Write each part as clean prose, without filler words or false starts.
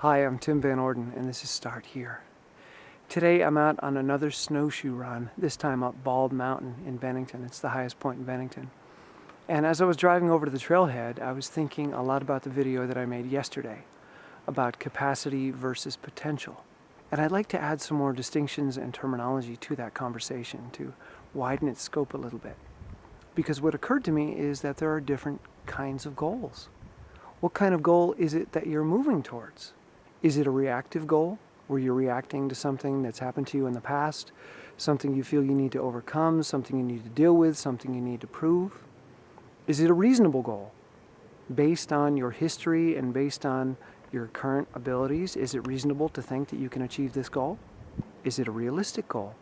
Hi, I'm Tim Van Orden, and this is Start Here. Today I'm out on another snowshoe run, this time up Bald Mountain in Bennington. It's the highest point in Bennington. And as I was driving over to the trailhead, I was thinking a lot about the video that I made yesterday about capacity versus potential. And I'd like to add some more distinctions and terminology to that conversation to widen its scope a little bit. Because what occurred to me is that there are different kinds of goals. What kind of goal is it that you're moving towards? Is it a reactive goal, where you're reacting to something that's happened to you in the past, something you feel you need to overcome, something you need to deal with, something you need to prove? Is it a reasonable goal, based on your history and based on your current abilities? Is it reasonable to think that you can achieve this goal? Is it a realistic goal?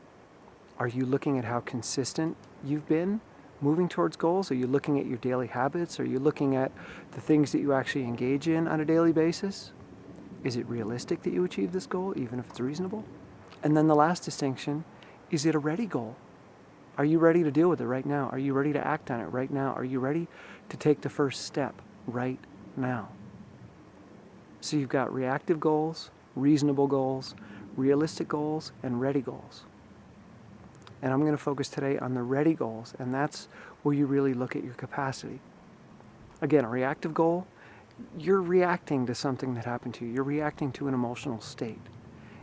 Are you looking at how consistent you've been moving towards goals? Are you looking at your daily habits? Are you looking at the things that you actually engage in on a daily basis? Is it realistic that you achieve this goal, even if it's reasonable? And then the last distinction, is it a ready goal? Are you ready to deal with it right now? Are you ready to act on it right now? Are you ready to take the first step right now? So you've got reactive goals, reasonable goals, realistic goals, and ready goals. And I'm going to focus today on the ready goals, and that's where you really look at your capacity. Again, a reactive goal, you're reacting to something that happened to you. You're reacting to an emotional state.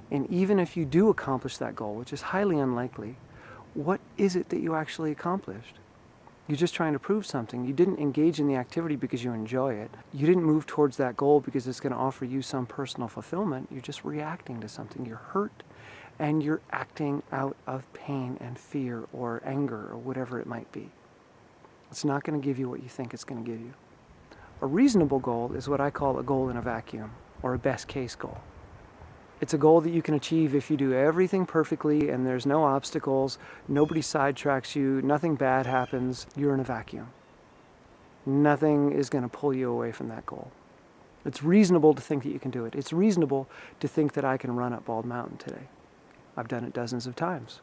And even if you do accomplish that goal, which is highly unlikely, what is it that you actually accomplished? You're just trying to prove something. You didn't engage in the activity because you enjoy it. You didn't move towards that goal because it's going to offer you some personal fulfillment. You're just reacting to something. You're hurt, and you're acting out of pain and fear or anger or whatever it might be. It's not going to give you what you think it's going to give you. A reasonable goal is what I call a goal in a vacuum, or a best case goal. It's a goal that you can achieve if you do everything perfectly and there's no obstacles, nobody sidetracks you, nothing bad happens, you're in a vacuum. Nothing is going to pull you away from that goal. It's reasonable to think that you can do it. It's reasonable to think that I can run up Bald Mountain today. I've done it dozens of times.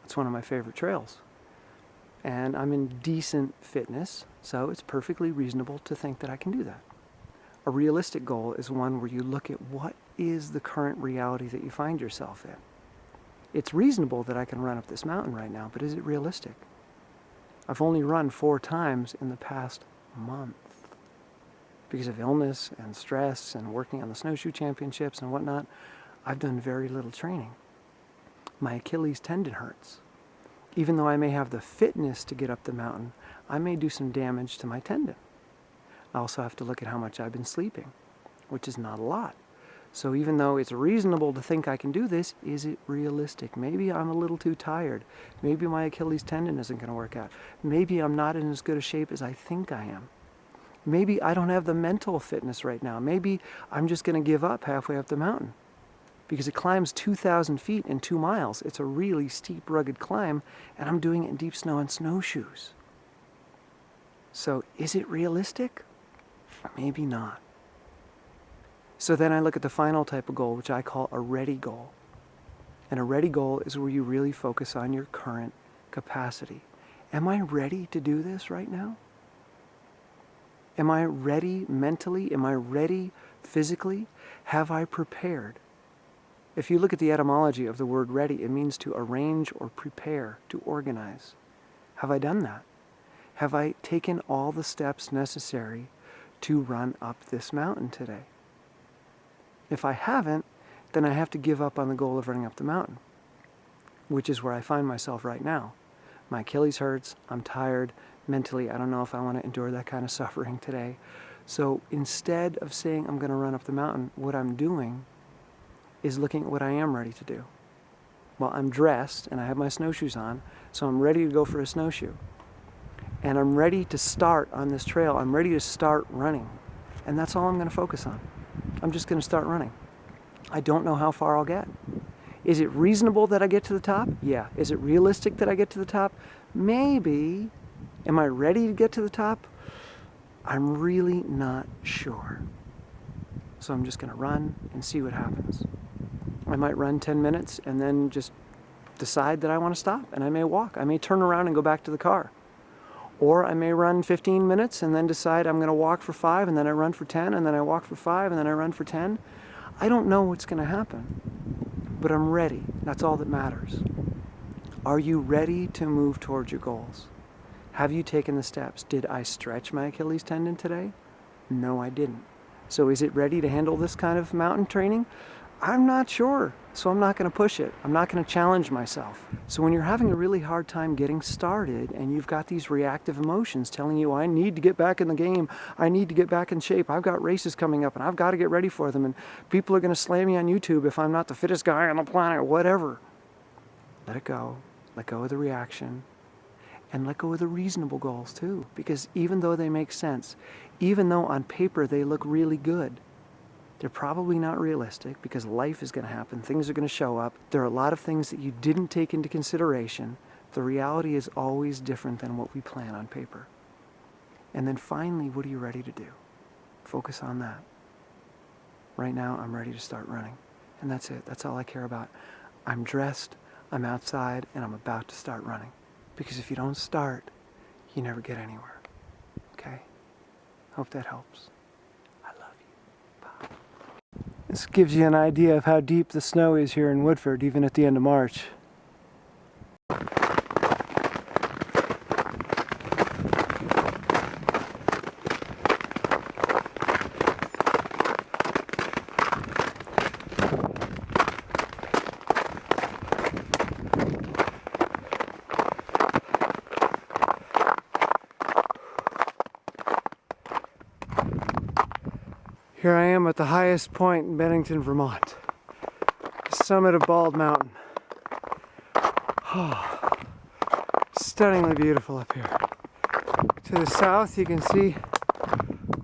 It's one of my favorite trails. And I'm in decent fitness, so it's perfectly reasonable to think that I can do that. A realistic goal is one where you look at what is the current reality that you find yourself in. It's reasonable that I can run up this mountain right now, but is it realistic? I've only run 4 times in the past month because of illness and stress and working on the snowshoe championships and whatnot. I've done very little training. My Achilles tendon hurts. Even though I may have the fitness to get up the mountain, I may do some damage to my tendon. I also have to look at how much I've been sleeping, which is not a lot. So even though it's reasonable to think I can do this, is it realistic? Maybe I'm a little too tired. Maybe my Achilles tendon isn't going to work out. Maybe I'm not in as good a shape as I think I am. Maybe I don't have the mental fitness right now. Maybe I'm just going to give up halfway up the mountain, because it climbs 2,000 feet in 2 miles. It's a really steep, rugged climb, and I'm doing it in deep snow on snowshoes. So is it realistic? Maybe not. So then I look at the final type of goal, which I call a ready goal. And a ready goal is where you really focus on your current capacity. Am I ready to do this right now? Am I ready mentally? Am I ready physically? Have I prepared? If you look at the etymology of the word ready, it means to arrange or prepare, to organize. Have I done that? Have I taken all the steps necessary to run up this mountain today? If I haven't, then I have to give up on the goal of running up the mountain, which is where I find myself right now. My Achilles hurts, I'm tired, mentally I don't know if I want to endure that kind of suffering today. So instead of saying I'm going to run up the mountain, what I'm doing is looking at what I am ready to do. Well, I'm dressed and I have my snowshoes on, so I'm ready to go for a snowshoe. And I'm ready to start on this trail. I'm ready to start running. And that's all I'm going to focus on. I'm just going to start running. I don't know how far I'll get. Is it reasonable that I get to the top? Yeah. Is it realistic that I get to the top? Maybe. Am I ready to get to the top? I'm really not sure. So I'm just going to run and see what happens. I might run 10 minutes and then just decide that I want to stop, and I may walk. I may turn around and go back to the car. Or I may run 15 minutes and then decide I'm going to walk for 5, and then I run for 10, and then I walk for 5, and then I run for 10. I don't know what's going to happen, but I'm ready. That's all that matters. Are you ready to move towards your goals? Have you taken the steps? Did I stretch my Achilles tendon today? No, I didn't. So is it ready to handle this kind of mountain training? I'm not sure, so I'm not going to push it. I'm not going to challenge myself. So when you're having a really hard time getting started and you've got these reactive emotions telling you, I need to get back in the game, I need to get back in shape, I've got races coming up and I've got to get ready for them, and people are going to slam me on YouTube if I'm not the fittest guy on the planet or whatever. Let it go. Let go of the reaction. And let go of the reasonable goals too, because even though they make sense, even though on paper they look really good, they're probably not realistic, because life is going to happen, things are going to show up. There are a lot of things that you didn't take into consideration. The reality is always different than what we plan on paper. And then finally, what are you ready to do? Focus on that. Right now, I'm ready to start running. And that's it. That's all I care about. I'm dressed, I'm outside, and I'm about to start running. Because if you don't start, you never get anywhere. Okay? Hope that helps. I love you. Bye. This gives you an idea of how deep the snow is here in Woodford, even at the end of March. Here I am at the highest point in Bennington, Vermont, the summit of Bald Mountain. Oh, stunningly beautiful up here. To the south you can see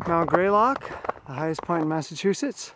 Mount Greylock, the highest point in Massachusetts.